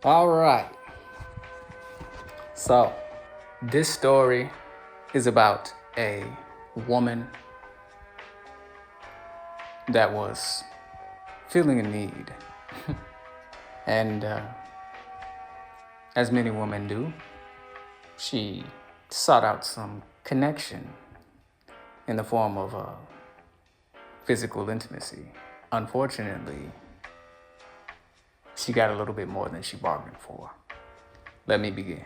All right. So, this story is about a woman that was feeling a need. And as many women do, she sought out some connection in the form of physical intimacy. Unfortunately, she got a little bit more than she bargained for. Let me begin.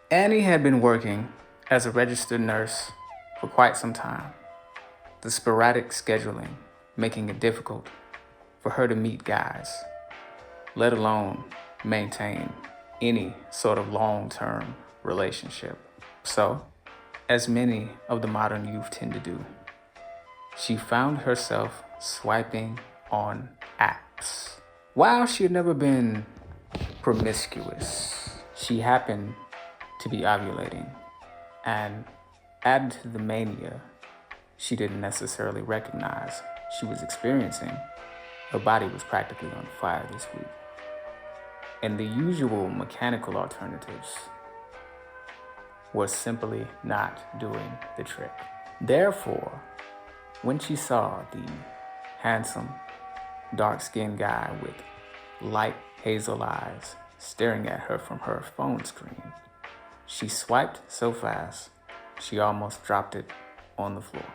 Annie had been working as a registered nurse for quite some time, the sporadic scheduling making it difficult for her to meet guys, let alone maintain any sort of long-term relationship. So, as many of the modern youth tend to do, she found herself swiping on apps. While she had never been promiscuous, she happened to be ovulating, and added to the mania she didn't necessarily recognize she was experiencing, her body was practically on fire this week. And the usual mechanical alternatives were simply not doing the trick. Therefore, when she saw the handsome, dark-skinned guy with light hazel eyes staring at her from her phone screen, she swiped so fast she almost dropped it on the floor.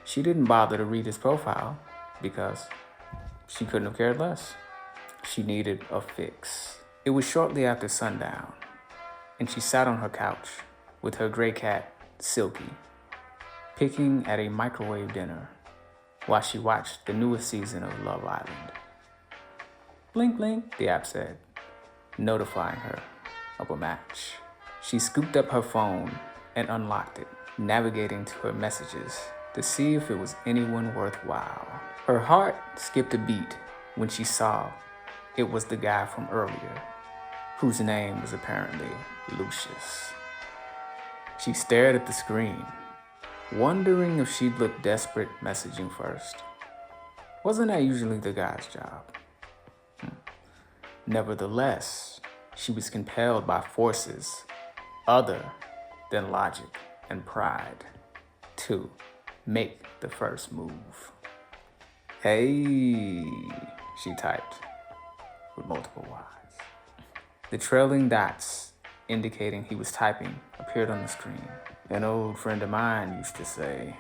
She didn't bother to read his profile because she couldn't have cared less. She needed a fix. It was shortly after sundown, and she sat on her couch with her gray cat, Silky, picking at a microwave dinner while she watched the newest season of Love Island. Blink, blink, the app said, notifying her of a match. She scooped up her phone and unlocked it, navigating to her messages to see if it was anyone worthwhile. Her heart skipped a beat when she saw it was the guy from earlier, whose name was apparently Lucius. She stared at the screen, wondering if she'd look desperate messaging first. Wasn't that usually the guy's job? Nevertheless, she was compelled by forces other than logic and pride to make the first move. Hey, she typed with multiple Y's. The trailing dots indicating he was typing appeared on the screen. An old friend of mine used to say,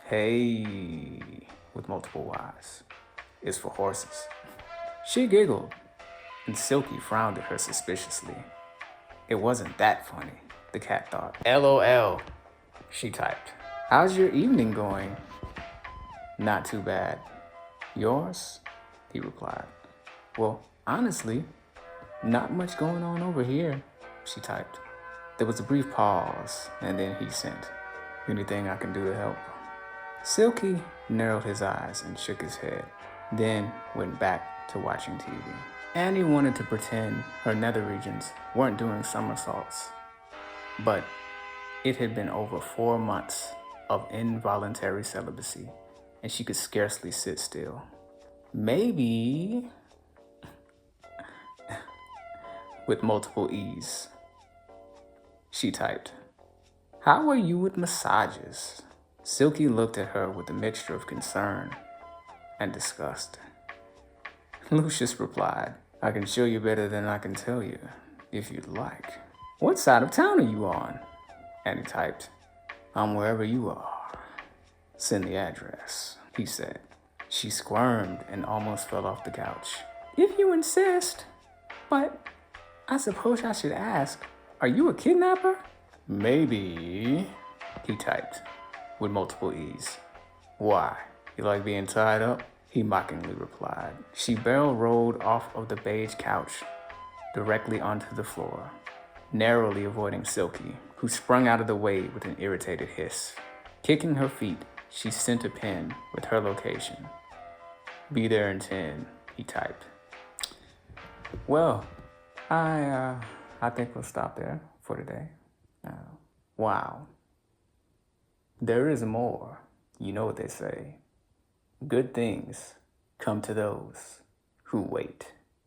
hey, with multiple Y's, is for horses. She giggled, and Silky frowned at her suspiciously. It wasn't that funny, the cat thought. LOL, she typed. How's your evening going? Not too bad. Yours? He replied. Well, honestly, not much going on over here, she typed. There was a brief pause, and then he sent, anything I can do to help? Silky narrowed his eyes and shook his head, then went back to watching TV. Annie wanted to pretend her nether regions weren't doing somersaults, but it had been over 4 months of involuntary celibacy, and she could scarcely sit still. Maybe, with multiple E's, she typed, how are you with massages? Silky looked at her with a mixture of concern and disgust. Lucius replied, I can show you better than I can tell you, if you'd like. What side of town are you on? Annie typed, I'm wherever you are. Send the address, he said. She squirmed and almost fell off the couch. If you insist, but I suppose I should ask, are you a kidnapper? Maybe, he typed, with multiple E's. Why, you like being tied up? He mockingly replied. She barrel-rolled off of the beige couch, directly onto the floor, narrowly avoiding Silky, who sprung out of the way with an irritated hiss. Kicking her feet, she sent a pin with her location. Be there in 10, he typed. Well, I think we'll stop there for today. Wow. There is more. You know what they say. Good things come to those who wait.